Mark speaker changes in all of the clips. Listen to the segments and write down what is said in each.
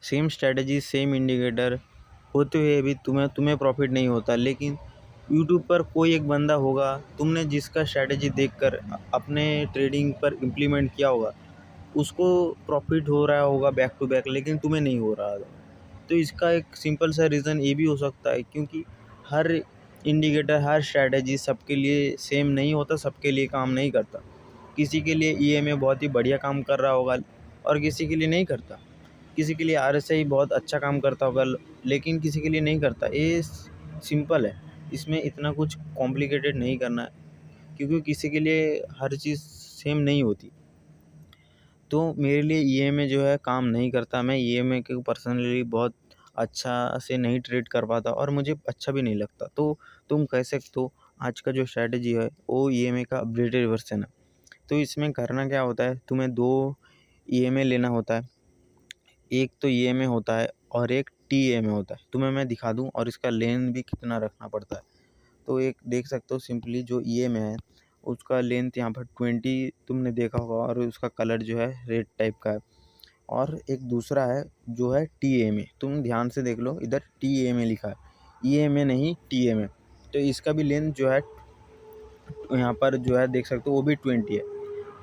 Speaker 1: Same strategy same indicator होते हुए भी तुम्हें प्रॉफिट नहीं होता। लेकिन यूट्यूब पर कोई एक बंदा होगा, तुमने जिसका स्ट्रैटेजी देखकर अपने ट्रेडिंग पर इम्प्लीमेंट किया होगा, उसको प्रॉफिट हो रहा होगा बैक टू बैक, लेकिन तुम्हें नहीं हो रहा। तो इसका एक सिंपल सा रीज़न ये भी हो सकता है क्योंकि हर इंडिकेटर हर स्ट्रैटेजी सबके लिए सेम नहीं होता, सबके लिए काम नहीं करता। किसी के लिए ईएमए बहुत ही बढ़िया काम कर रहा होगा और किसी के लिए नहीं करता। किसी के लिए आरएसआई बहुत अच्छा काम करता होगा लेकिन किसी के लिए नहीं करता। ये सिंपल है, इसमें इतना कुछ कॉम्प्लिकेटेड नहीं करना है क्योंकि किसी के लिए हर चीज़ सेम नहीं होती। तो मेरे लिए ईएमए जो है काम नहीं करता। मैं ईएमए को पर्सनली बहुत अच्छा से नहीं ट्रेड कर पाता और मुझे अच्छा भी नहीं लगता। तो तुम कह सकते हो आज का जो स्ट्रैटेजी है वो ईएमए का अपडेटेड वर्जन है। तो इसमें करना क्या होता है, तुम्हें 2 ईएमए लेना होता है। एक तो ईएमए होता है और एक टीएमए होता है। तुम्हें मैं दिखा दूँ और इसका लेंथ भी कितना रखना पड़ता है। तो एक देख सकते हो सिंपली जो ईएमए है उसका लेंथ यहाँ पर 20 तुमने देखा होगा और उसका कलर जो है रेड टाइप का है। और एक दूसरा है जो है टीएमए, तुम ध्यान से देख लो, इधर टीएमए लिखा है, ईएमए नहीं टीएमए। तो इसका भी लेंथ जो है यहाँ पर जो है देख सकते हो वो भी 20 है।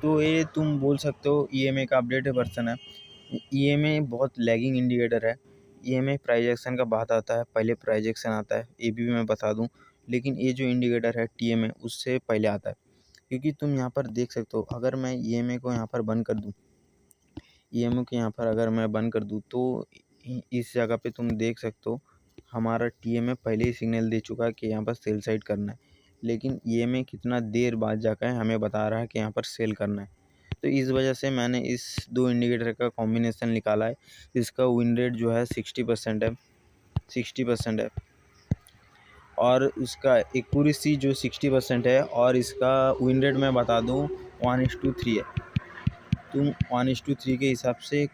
Speaker 1: तो ये तुम बोल सकते हो ईएमए का अपडेटेड वर्जन है। ईएमए बहुत लैगिंग इंडिकेटर है। ईएमए प्राइस एक्शन का बाद आता है, पहले प्राइस एक्शन आता है, ये भी मैं बता दूं। लेकिन ये जो इंडिकेटर है टीएमए उससे पहले आता है। क्योंकि तुम यहाँ पर देख सकते हो, अगर मैं ईएमए को यहाँ पर बंद कर दूं, ईएमए को यहाँ पर अगर मैं बंद कर दूं तो इस जगह पे तुम देख सकते हो हमारा टीएमए पहले ही सिग्नल दे चुका है कि यहाँ पर सेल साइड करना है। लेकिन ईएमए कितना देर बाद जाकर हमें बता रहा है कि यहाँ पर सेल करना है। तो इस वजह से मैंने इस 2 इंडिकेटर का कॉम्बिनेशन निकाला है। इसका विन रेट जो है 60% है, 60% है और उसका एक्यूरेसी जो 60% है और इसका विन रेट मैं बता दूं 1:3 है। तुम 1:3 के हिसाब से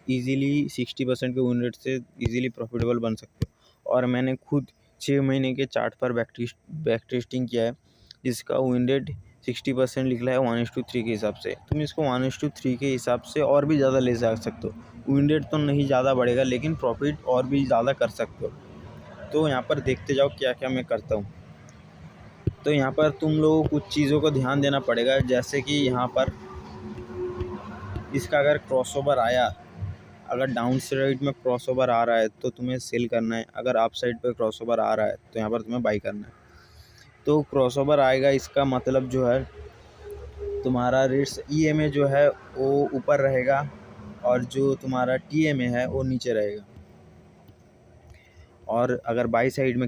Speaker 1: इजीली 60% के विन रेट से इजीली प्रॉफिटेबल बन सकते हो। और मैंने खुद 6 महीने के चार्ट पर बैक टेस्टिंग किया है, जिसका विन रेट 60% निकला है 1:3 के हिसाब से। तुम इसको 1:3 के हिसाब से और भी ज़्यादा ले जा सकते हो। विन रेट तो नहीं ज़्यादा बढ़ेगा लेकिन प्रॉफिट और भी ज़्यादा कर सकते हो। तो यहाँ पर देखते जाओ क्या क्या मैं करता हूँ। तो यहाँ पर तुम लोगों को कुछ चीज़ों को ध्यान देना पड़ेगा, जैसे कि यहाँ पर इसका अगर क्रॉसओवर आया, अगर डाउन साइड में क्रॉसओवर आ रहा है तो तुम्हें सेल करना है, अगर अप साइड पे क्रॉसओवर आ रहा है तो यहाँ पर तुम्हें बाई करना है। तो क्रॉसओवर आएगा, इसका मतलब जो है तुम्हारा रेट्स ईएमए जो है वो ऊपर रहेगा और जो तुम्हारा टीएमए है वो नीचे रहेगा। और अगर बाई साइड में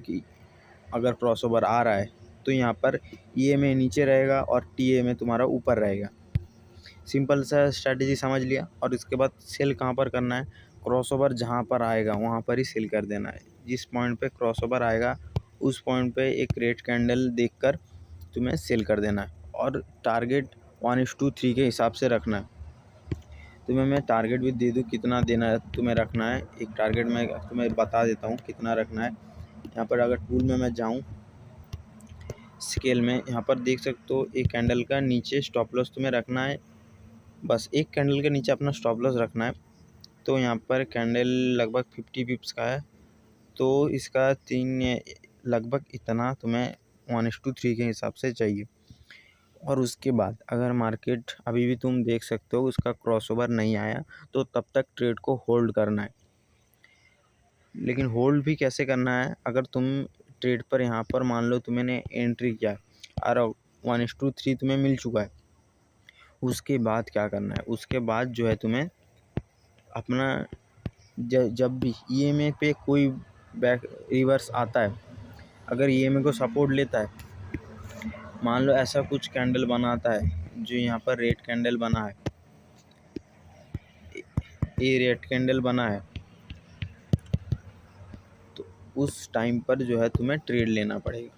Speaker 1: अगर क्रॉसओवर आ रहा है तो यहाँ पर ईएमए नीचे रहेगा और टीएमए तुम्हारा ऊपर रहेगा। सिंपल सा स्ट्रैटेजी समझ लिया। और इसके बाद सेल कहाँ पर करना है, क्रॉसओवर जहाँ पर आएगा वहाँ पर ही सेल कर देना है। जिस पॉइंट पे क्रॉसओवर आएगा उस पॉइंट पे एक रेड कैंडल देखकर तुम्हें सेल कर देना है और टारगेट 1:3 के हिसाब से रखना है। तुम्हें मैं टारगेट भी दे दूँ कितना देना है तुम्हें रखना है। एक टारगेट मैं तुम्हें बता देता हूँ कितना रखना है। यहाँ पर अगर टूल में मैं जाऊँ स्केल में, यहाँ पर देख सकते हो एक कैंडल का नीचे स्टॉप लॉस तुम्हें रखना है। बस एक कैंडल के नीचे अपना स्टॉप लॉस रखना है। तो यहाँ पर कैंडल लगभग 50 पिप्स का है, तो इसका 3 लगभग इतना तुम्हें 1:3 के हिसाब से चाहिए। और उसके बाद अगर मार्केट अभी भी तुम देख सकते हो उसका क्रॉसओवर नहीं आया तो तब तक ट्रेड को होल्ड करना है। लेकिन होल्ड भी कैसे करना है, अगर तुम ट्रेड पर यहाँ पर मान लो तुमने एंट्री किया और 1:3 तुम्हें मिल चुका है, उसके बाद क्या करना है, उसके बाद जो है तुम्हें अपना जब भी ईएमए पे कोई बैक रिवर्स आता है, अगर ईएमए को सपोर्ट लेता है, मान लो ऐसा कुछ कैंडल बनाता है जो यहाँ पर रेड कैंडल बना है, ये रेड कैंडल बना है, तो उस टाइम पर जो है तुम्हें ट्रेड लेना पड़ेगा।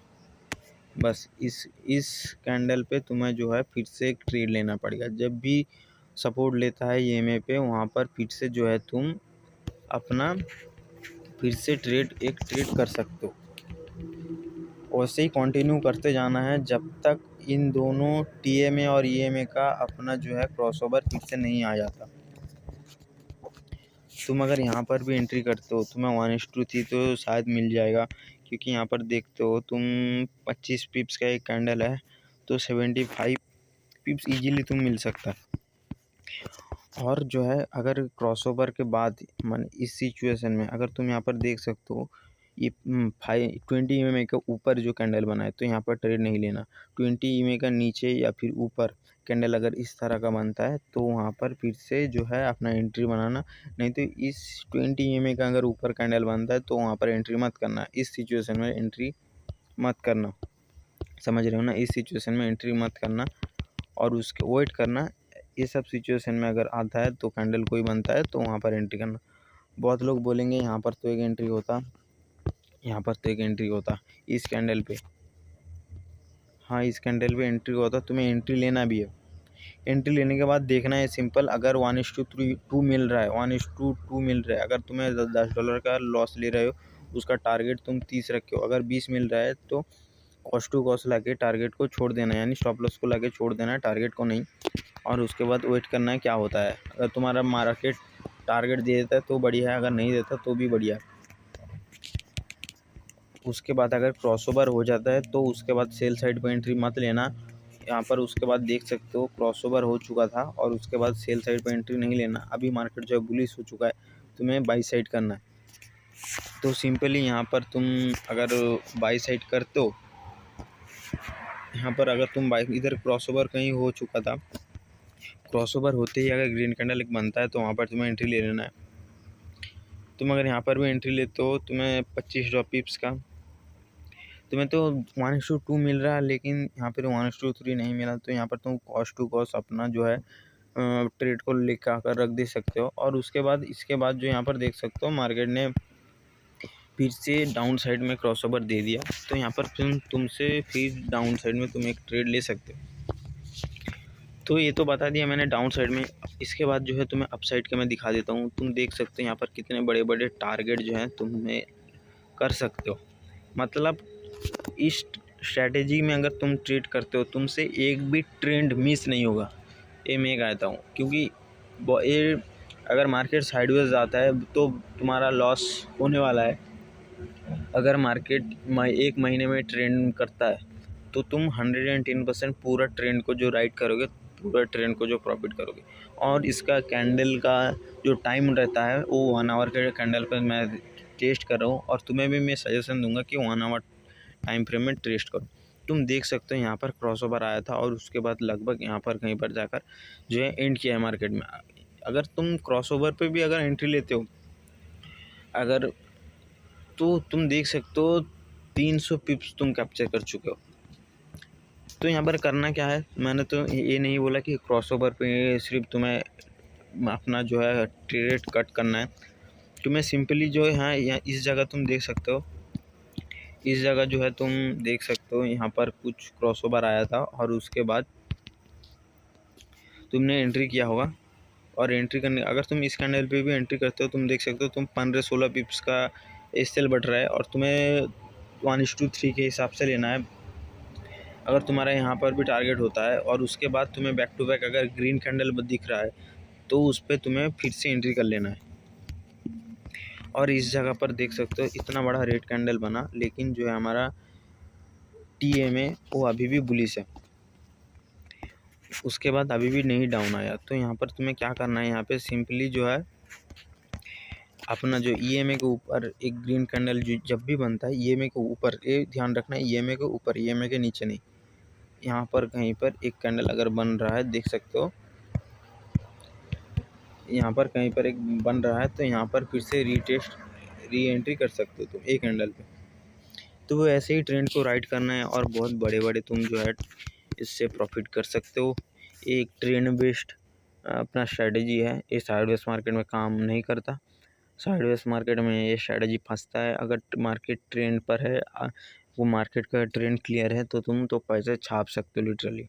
Speaker 1: बस इस कैंडल पे तुम्हें जो है फिर से एक ट्रेड लेना पड़ेगा। जब भी सपोर्ट लेता है ईएमए पे वहाँ पर फिर से जो है तुम अपना फिर से एक ट्रेड कर सकते हो। वैसे ही कंटिन्यू करते जाना है जब तक इन दोनों टीएमए और ईएमए का अपना जो है क्रॉसओवर फिर से नहीं आ जाता। तुम अगर यहाँ पर भी एंट्री करते हो तुम्हें 1:3 तो शायद मिल जाएगा, क्योंकि यहाँ पर देखते हो तुम 25 पिप्स का एक कैंडल है तो 75 पिप्स इजीली तुम मिल सकता है। और जो है अगर क्रॉसओवर के बाद मान इस सिचुएशन में अगर तुम यहाँ पर देख सकते हो ये 20 EMA के ऊपर जो कैंडल बना है तो यहाँ पर ट्रेड नहीं लेना। 20 EMA का नीचे या फिर ऊपर कैंडल अगर इस तरह का बनता है तो वहाँ पर फिर से जो है अपना एंट्री बनाना, नहीं तो इस 20 EMA का अगर ऊपर कैंडल बनता है तो वहाँ पर एंट्री मत करना। इस सिचुएशन में एंट्री मत करना, समझ रहे हो ना, इस सिचुएशन में एंट्री मत करना और उसके वेट करना। ये सब सिचुएशन में अगर आता है तो कैंडल कोई बनता है तो वहाँ पर एंट्री करना। बहुत लोग बोलेंगे यहाँ पर तो एक एंट्री होता, यहाँ पर तो एक एंट्री होता इस कैंडल पे। हाँ, इस कैंडल पे एंट्री होता, तुम्हें एंट्री लेना भी है। एंट्री लेने के बाद देखना है सिंपल, अगर 1:2 मिल रहा है, 1:2 मिल रहा है, अगर तुम्हें $10 का लॉस ले रहे हो उसका टारगेट तुम 30 रखे हो, अगर 20 मिल रहा है तो कॉस्ट टू कॉस्ट लाके टारगेट को छोड़ देना है, यानी स्टॉप लॉस को लाके छोड़ देना है, टारगेट को नहीं। और उसके बाद वेट करना है क्या होता है। अगर तुम्हारा मार्केट टारगेट दे देता है तो बढ़िया है, अगर नहीं देता तो भी बढ़िया है। उसके बाद अगर क्रॉसओवर हो जाता है तो उसके बाद सेल साइड पर एंट्री मत लेना। यहाँ पर उसके बाद देख सकते हो क्रॉसओवर हो चुका था और उसके बाद सेल साइड पर एंट्री नहीं लेना। अभी मार्केट जो है बुलिश हो चुका है, तुम्हें बाई साइड करना है। तो सिंपली यहाँ पर तुम अगर बाई साइड करते हो, यहाँ पर अगर तुम बाई इधर क्रॉसओवर कहीं हो चुका था, क्रॉसओवर होते ही अगर ग्रीन कैंडल एक बनता है तो वहाँ पर तुम्हें एंट्री ले लेना है। तुम अगर यहाँ पर भी एंट्री लेते हो तुम्हें 25 ड्रॉप पिप्स का, तुम्हें तो 1:2 मिल रहा है लेकिन यहाँ पर 1:3 नहीं मिला, तो यहाँ पर तुम कॉस्ट टू कॉस्ट अपना जो है ट्रेड को लेकर आकर रख दे सकते हो। और उसके बाद इसके बाद जो यहाँ पर देख सकते हो मार्केट ने फिर से डाउन साइड में क्रॉसओवर दे दिया, तो यहाँ पर तुमसे फिर डाउन साइड में तुम एक ट्रेड ले सकते हो। तो ये तो बता दिया मैंने डाउन साइड में। इसके बाद जो है तुम्हें अप साइड के मैं दिखा देता हूँ। तुम देख सकते हो यहाँ पर कितने बड़े बड़े टारगेट जो हैं तुम्हें कर सकते हो। मतलब इस स्ट्रैटेजी में अगर तुम ट्रेड करते हो तुमसे एक भी ट्रेंड मिस नहीं होगा, ये मैं कहता हूँ। क्योंकि ये अगर मार्केट साइडवेज जाता है तो तुम्हारा लॉस होने वाला है। अगर मार्केट 1 महीने में ट्रेंड करता है तो तुम 110% पूरा ट्रेंड को जो राइड करोगे, पूरा ट्रेंड को जो प्रॉफिट करोगे। और इसका कैंडल का जो टाइम रहता है वो 1 आवर के कैंडल पर मैं टेस्ट कर रहा हूँ और तुम्हें भी मैं सजेशन दूंगा कि 1 आवर टाइम फ्रेम में टेस्ट करो। तुम देख सकते हो यहाँ पर क्रॉसओवर आया था और उसके बाद लगभग यहाँ पर कहीं पर जाकर जो है एंड किया है मार्केट में। अगर तुम क्रॉसओवर पे भी अगर एंट्री लेते हो अगर, तो तुम देख सकते हो 300 पिप्स तुम कैप्चर कर चुके हो। तो यहाँ पर करना क्या है, मैंने तो ये नहीं बोला कि क्रॉसओवर पे सिर्फ तुम्हें अपना जो है ट्रेड कट करना है। तुम्हें सिंपली जो है यहाँ इस जगह तुम देख सकते हो, इस जगह जो है तुम देख सकते हो यहाँ पर कुछ क्रॉसओवर आया था और उसके बाद तुमने एंट्री किया होगा। और एंट्री करने अगर तुम इस कैंडल पे भी एंट्री करते हो तुम देख सकते हो तुम 15-16 पिप्स का एसएल बढ़ रहा है और तुम्हें 1:3 के हिसाब से लेना है। अगर तुम्हारा यहाँ पर भी टारगेट होता है और उसके बाद तुम्हें बैक टू बैक अगर ग्रीन कैंडल दिख रहा है तो उस पर तुम्हें फिर से एंट्री कर लेना है। और इस जगह पर देख सकते हो इतना बड़ा रेड कैंडल बना, लेकिन जो है हमारा टीएमए वो अभी भी बुलिश है, उसके बाद अभी भी नहीं डाउन आया। तो यहाँ पर तुम्हें क्या करना है, यहाँ पे सिंपली जो है अपना जो ईएमए के ऊपर एक ग्रीन कैंडल जो जब भी बनता है ईएमए के ऊपर, ये ध्यान रखना है ईएमए के ऊपर, ईएमए के नीचे नहीं। यहाँ पर कहीं पर एक कैंडल अगर बन रहा है देख सकते हो, यहाँ पर कहीं पर एक बन रहा है तो यहाँ पर फिर से री एंट्री कर सकते हो तुम एक कैंडल पे। तो वो ऐसे ही ट्रेंड को राइड करना है और बहुत बड़े बड़े तुम जो है इससे प्रॉफिट कर सकते हो। एक ट्रेंड बेस्ड अपना स्ट्रैटेजी है, ये साइडवेज मार्केट में काम नहीं करता। साइडवेज मार्केट में ये स्ट्रैटेजी फंसता है। अगर मार्केट ट्रेंड पर है, वो मार्केट का ट्रेंड क्लियर है तो तुम तो पैसे छाप सकते हो लिटरली।